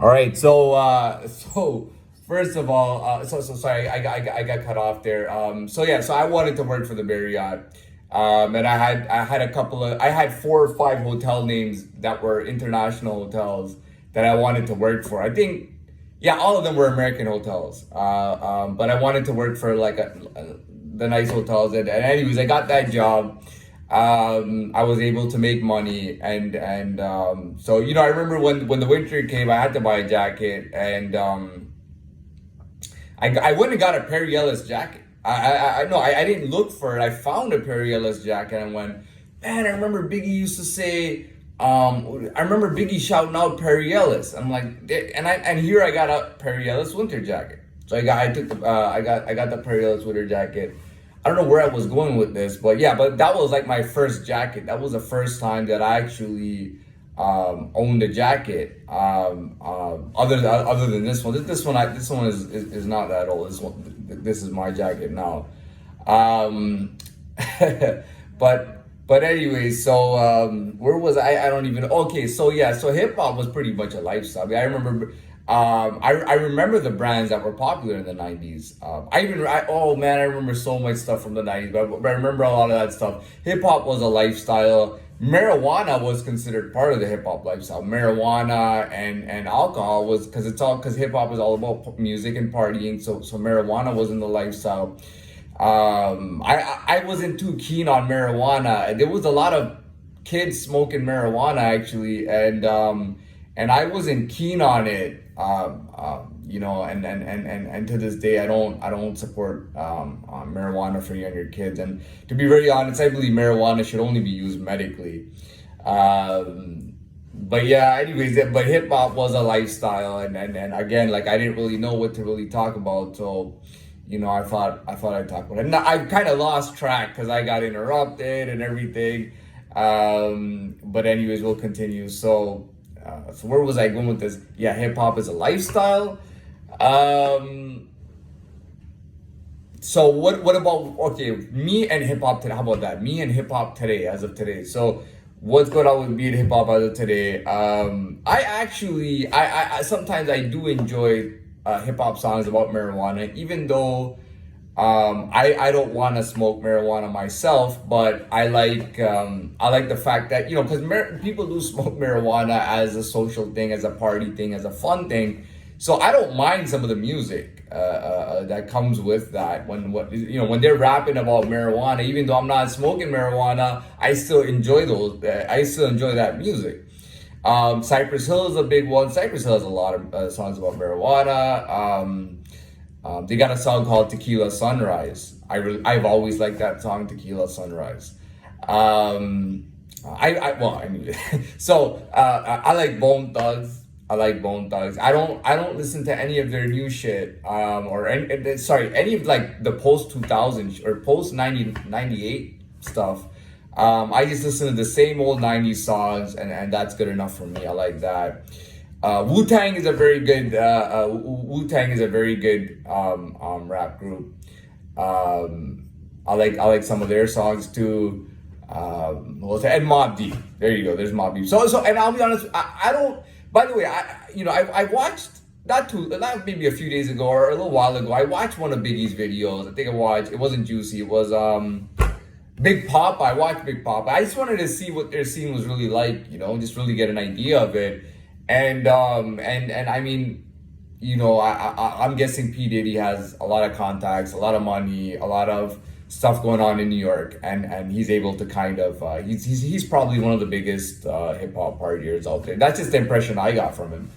All right, so first of all, so sorry, I got cut off there. So yeah, so I wanted to work for the Marriott, and I had 4 or 5 hotel names that were international hotels that I wanted to work for. I think, yeah, all of them were American hotels, but I wanted to work for like the nice hotels, and anyways, I got that job. I was able to make money, and so I remember when the winter came, I had to buy a jacket, and I went and got a Perry Ellis jacket. I no, I didn't look for it. I found a Perry Ellis jacket and went, man, I remember Biggie used to say. I remember Biggie shouting out Perry Ellis. I'm like, and here I got a Perry Ellis winter jacket. So I got the Perry Ellis winter jacket. I don't know where I was going with this, but yeah, but that was like my first jacket. That was the first time that I actually owned a jacket. Other than this one, this one is not that old. This is my jacket now. Um, but anyway, so where was I? I don't even. Okay, so yeah, so hip hop was pretty much a lifestyle. I mean, I remember. I remember the brands that were popular in the 90s. Oh man, I remember so much stuff from the 90s, but I remember a lot of that stuff. Hip hop was a lifestyle. Marijuana was considered part of the hip hop lifestyle. Marijuana and alcohol was because hip hop is all about music and partying. So marijuana was in the lifestyle. I wasn't too keen on marijuana. There was a lot of kids smoking marijuana actually, and I wasn't keen on it. And to this day, I don't support marijuana for younger kids. And to be very honest, I believe marijuana should only be used medically. But yeah, anyways, but hip hop was a lifestyle, and again, like I didn't really know what to really talk about, so I thought I'd talk about it. And I kind of lost track because I got interrupted and everything. But anyways, we'll continue. So where was I going with this? Yeah, hip hop is a lifestyle. So what about, okay, me and hip hop today? How about that? Me and hip hop today, as of today. So what's going on with me and hip hop as of today? I sometimes I do enjoy hip hop songs about marijuana, even though I don't want to smoke marijuana myself, but I like the fact that because people do smoke marijuana as a social thing, as a party thing, as a fun thing. So I don't mind some of the music that comes with that. When they're rapping about marijuana, even though I'm not smoking marijuana, I still enjoy those. I still enjoy that music. Cypress Hill is a big one. Cypress Hill has a lot of songs about marijuana. They got a song called Tequila Sunrise. I've always liked that song, Tequila Sunrise. So I like Bone Thugs. I don't listen to any of their new shit. Any of like the post 2000 or post 98 stuff. I just listen to the same old 90s songs, and that's good enough for me. I like that. Wu-Tang is a very good rap group. I like some of their songs too. And Mobb Deep. There you go. There's Mobb Deep. So and I'll be honest. I don't. By the way, I watched not maybe a few days ago or a little while ago. I watched one of Biggie's videos. I think I watched. It wasn't Juicy. It was Big Pop. I watched Big Pop. I just wanted to see what their scene was really like. Just really get an idea of it. And I mean, I'm guessing P. Diddy has a lot of contacts, a lot of money, a lot of stuff going on in New York, and he's able to kind of he's probably one of the biggest hip hop partiers out there. That's just the impression I got from him.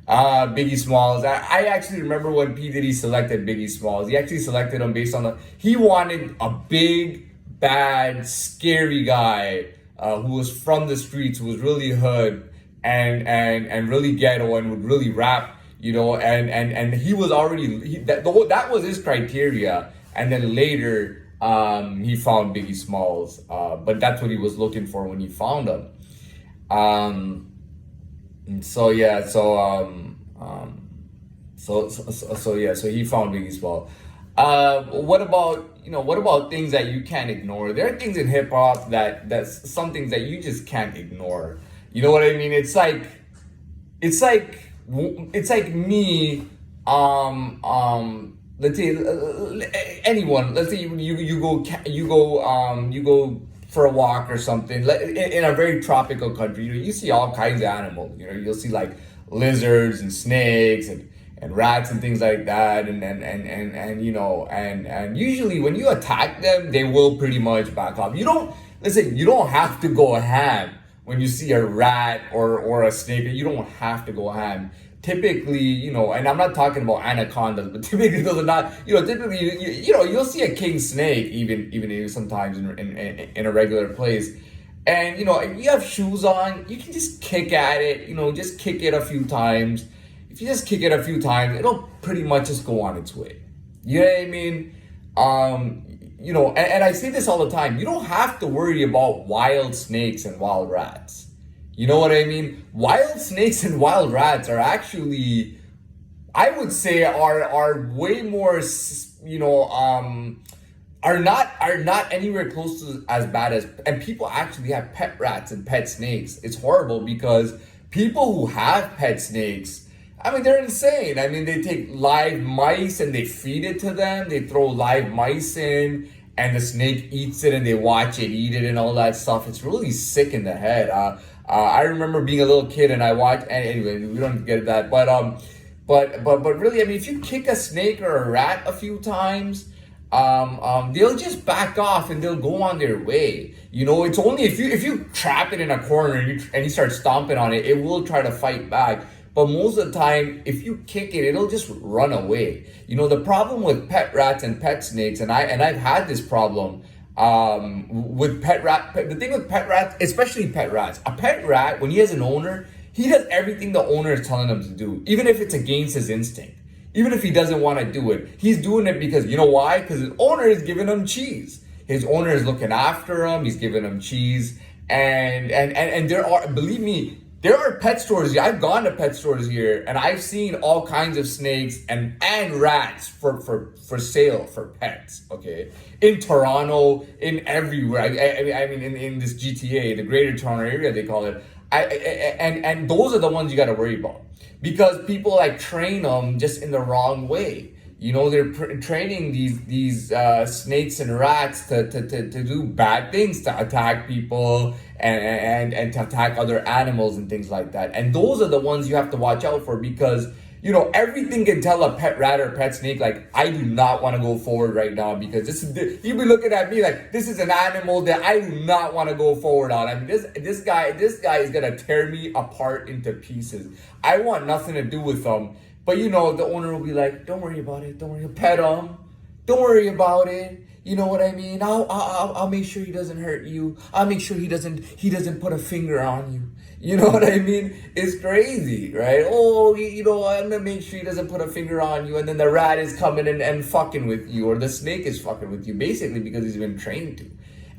Biggie Smalls. I actually remember when P. Diddy selected Biggie Smalls. He actually selected him based on he wanted a big, bad, scary guy who was from the streets, who was really hood and really ghetto and would really rap, and he was already that was his criteria. And then later he found Biggie Smalls, but that's what he was looking for when he found him. So he found Biggie Smalls. What about things that you can't ignore? There are things in hip hop that's some things that you just can't ignore. You know what I mean? It's like it's like me, let's say anyone, let's say you go for a walk or something, like in a very tropical country, you see all kinds of animals. You'll see like lizards and snakes and rats and things like that, and and usually when you attack them, they will pretty much back off. You don't have to go ham when you see a rat or a snake. You don't have to go ham. Typically, and I'm not talking about anacondas, but typically those are not, typically, you'll see a king snake even sometimes in a regular place. And, if you have shoes on, you can just kick at it, just kick it a few times. If you just kick it a few times, it'll pretty much just go on its way. You know what I mean? And I say this all the time. You don't have to worry about wild snakes and wild rats. You know what I mean? Wild snakes and wild rats are actually, I would say, are way more, are not anywhere close to as bad as, and people actually have pet rats and pet snakes. It's horrible because people who have pet snakes, I mean, they're insane. I mean, they take live mice and they feed it to them. They throw live mice in and the snake eats it and they watch it eat it and all that stuff. It's really sick in the head. I remember being a little kid and I watched, anyway, we don't get that. But really, I mean, if you kick a snake or a rat a few times, they'll just back off and they'll go on their way. It's only if you trap it in a corner and you start stomping on it, it will try to fight back. But most of the time, if you kick it, it'll just run away. The problem with pet rats and pet snakes, and I've had this problem with pet rat. The thing with pet rats, especially pet rats, a pet rat, when he has an owner, he does everything the owner is telling him to do, even if it's against his instinct. Even if he doesn't want to do it, he's doing it because, you know why? Because his owner is giving him cheese. His owner is looking after him. He's giving him cheese. And there are, believe me, there are pet stores. I've gone to pet stores here and I've seen all kinds of snakes and rats for sale for pets. Okay. In Toronto, in everywhere. I mean, in this GTA, the Greater Toronto Area, they call it. And those are the ones you got to worry about. Because people train them just in the wrong way. They're training these snakes and rats to do bad things, to attack people and to attack other animals and things like that. And those are the ones you have to watch out for because, everything can tell a pet rat or pet snake, I do not want to go forward right now because you'll be looking at me like this is an animal that I do not want to go forward on. I mean, this guy is going to tear me apart into pieces. I want nothing to do with them. But the owner will be like, don't worry about it. Don't worry, pet him. Don't worry about it. You know what I mean? I'll make sure he doesn't hurt you. I'll make sure he doesn't put a finger on you. You know what I mean? It's crazy, right? Oh, I'm gonna make sure he doesn't put a finger on you, and then the rat is coming and fucking with you, or the snake is fucking with you, basically because he's been trained to.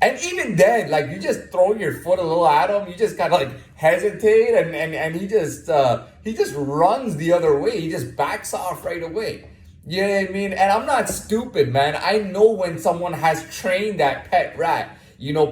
And even then, you just throw your foot a little at him, you just kind of hesitate, and he just runs the other way. He just backs off right away. You know what I mean? And I'm not stupid, man. I know when someone has trained that pet rat.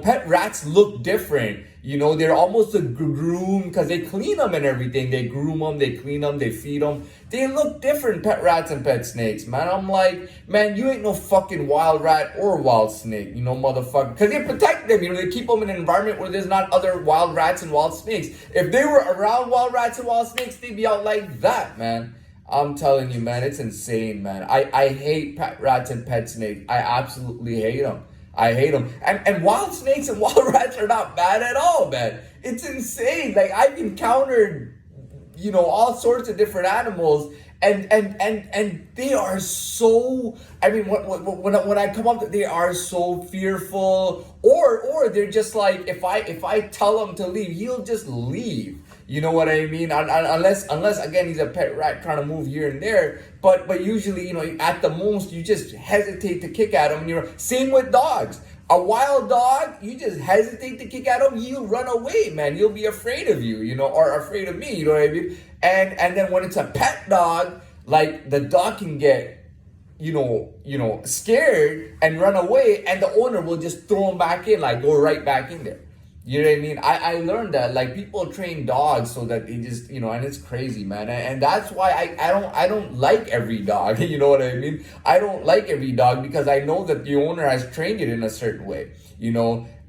Pet rats look different. They're almost a groom because they clean them and everything. They groom them, they clean them, they feed them. They look different, pet rats and pet snakes, man. I'm like, man, you ain't no fucking wild rat or wild snake, motherfucker. Because they protect them, they keep them in an environment where there's not other wild rats and wild snakes. If they were around wild rats and wild snakes, they'd be out like that, man. I'm telling you, man, it's insane, man. I hate pet rats and pet snakes. I absolutely hate them. I hate them. And wild snakes and wild rats are not bad at all, man. It's insane. I've encountered, all sorts of different animals, and they are so. I mean, when I come up to, they are so fearful, or they're just like, if I tell him to leave, he'll just leave. You know what I mean? Unless again he's a pet rat trying to move here and there. But usually, at the most you just hesitate to kick at him. Same with dogs. A wild dog, you just hesitate to kick at him, he'll run away, man. He'll be afraid of you, or afraid of me. You know what I mean? And then when it's a pet dog, the dog can get scared and run away, and the owner will just throw him back in, go right back in there. You know what I mean? I learned that like people train dogs so that they just, and it's crazy, man. And that's why I don't like every dog. You know what I mean? I don't like every dog because I know that the owner has trained it in a certain way.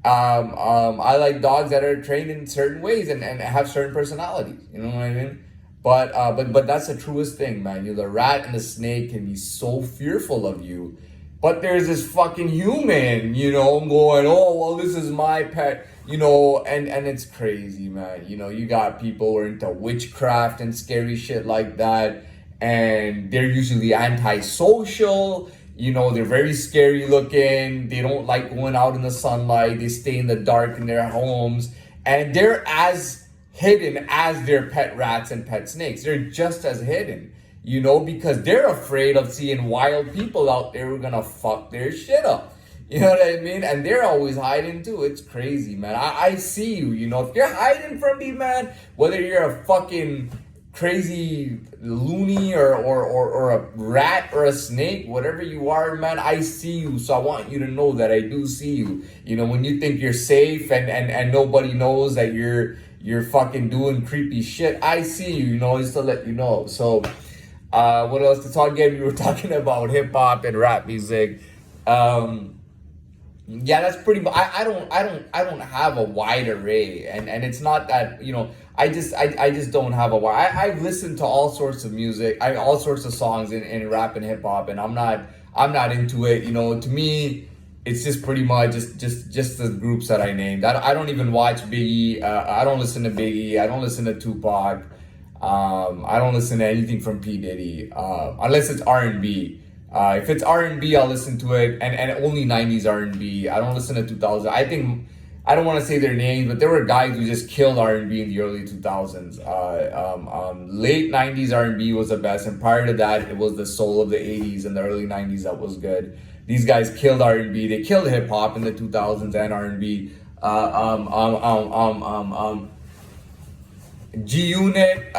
I like dogs that are trained in certain ways and have certain personalities. You know what I mean? But that's the truest thing, man. The rat and the snake can be so fearful of you, but there's this fucking human, going, oh well, this is my pet, and it's crazy, man. You got people who are into witchcraft and scary shit like that, and they're usually antisocial. They're very scary looking. They don't like going out in the sunlight. They stay in the dark in their homes, and they're as hidden as their pet rats and pet snakes. They're just as hidden, because they're afraid of seeing wild people out there who are gonna fuck their shit up. You know what I mean? And they're always hiding too. It's crazy, man. I see you, if you're hiding from me, man, whether you're a fucking crazy loony or a rat or a snake, whatever you are, man, I see you. So I want you to know that I do see you. When you think you're safe and nobody knows that you're fucking doing creepy shit, I see you, just to let you know. So what else to talk again? We were talking about hip hop and rap music. Yeah, that's pretty much. I don't have a wide array, and it's not that I just don't have a wide. I've listened to all sorts of music, all sorts of songs in rap and hip hop, and I'm not into it. To me, it's just pretty much just the groups that I named. I don't even watch Biggie. I don't listen to Biggie. I don't listen to Tupac. I don't listen to anything from P Diddy unless it's R&B. If it's R&B, I'll listen to it, and only 90s R&B. I don't listen to 2000. I don't want to say their names, but there were guys who just killed R&B in the early 2000s. Late 90s R&B was the best, and prior to that, it was the soul of the 80s and the early 90s that was good. These guys killed R&B. They killed hip hop in the 2000s and R&B. G Unit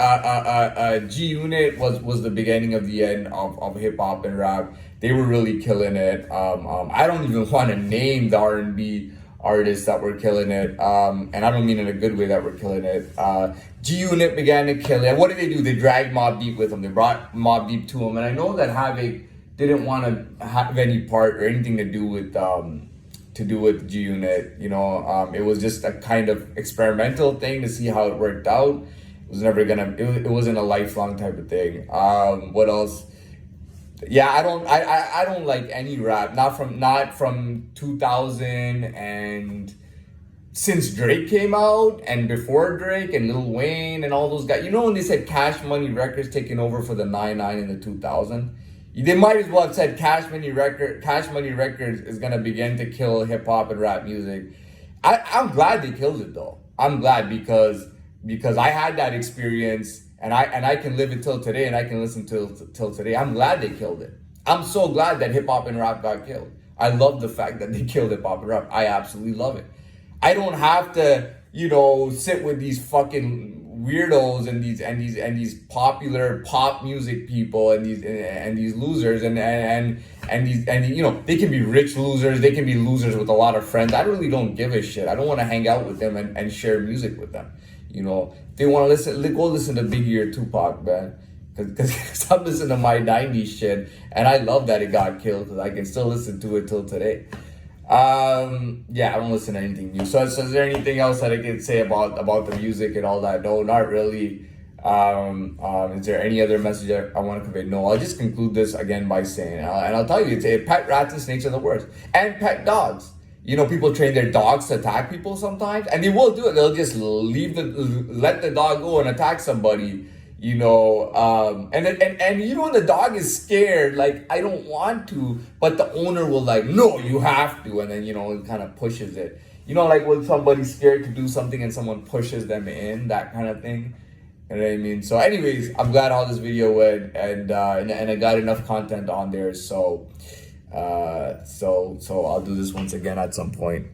was the beginning of the end of hip hop and rap. They were really killing it. I don't even want to name the R&B artists that were killing it, and I don't mean in a good way that were killing it. G Unit began to kill it. What did they do? They dragged Mobb Deep with them. They brought Mobb Deep to them, and I know that Havoc didn't want to have any part or anything to do with G Unit. It was just a kind of experimental thing to see how it worked out. It was never gonna. It wasn't a lifelong type of thing. What else? Yeah, I don't like any rap. Not from 2000 and since Drake came out and before Drake and Lil Wayne and all those guys. When they said Cash Money Records taking over for the 99 in the 2000. They might as well have said Cash Money Records is gonna begin to kill hip hop and rap music. I'm glad they killed it though. I'm glad because I had that experience and I can live it till today and I can listen till today. I'm glad they killed it. I'm so glad that hip hop and rap got killed. I love the fact that they killed hip hop and rap. I absolutely love it. I don't have to, sit with these fucking weirdos and these popular pop music people and these losers and these they can be rich losers, they can be losers with a lot of friends. I really don't give a shit. I don't want to hang out with them and share music with them. If they want to listen, go listen to Biggie or Tupac, man. Because I'm listening to my 90s shit and I love that it got killed because I can still listen to it till today. Yeah, I don't listen to anything new. So is there anything else that I can say about the music and all that? No, not really. Is there any other message I want to convey? No, I'll just conclude this again by saying, and I'll tell you, pet rats and snakes are the worst. And pet dogs. People train their dogs to attack people sometimes, and they will do it. They'll just let the dog go and attack somebody. And the dog is scared, like, I don't want to, but the owner will like, no, you have to, and then it kind of pushes it, like when somebody's scared to do something and someone pushes them in, that kind of thing. You know what I mean? So anyways, I'm glad how this video went, and I got enough content on there, so I'll do this once again at some point.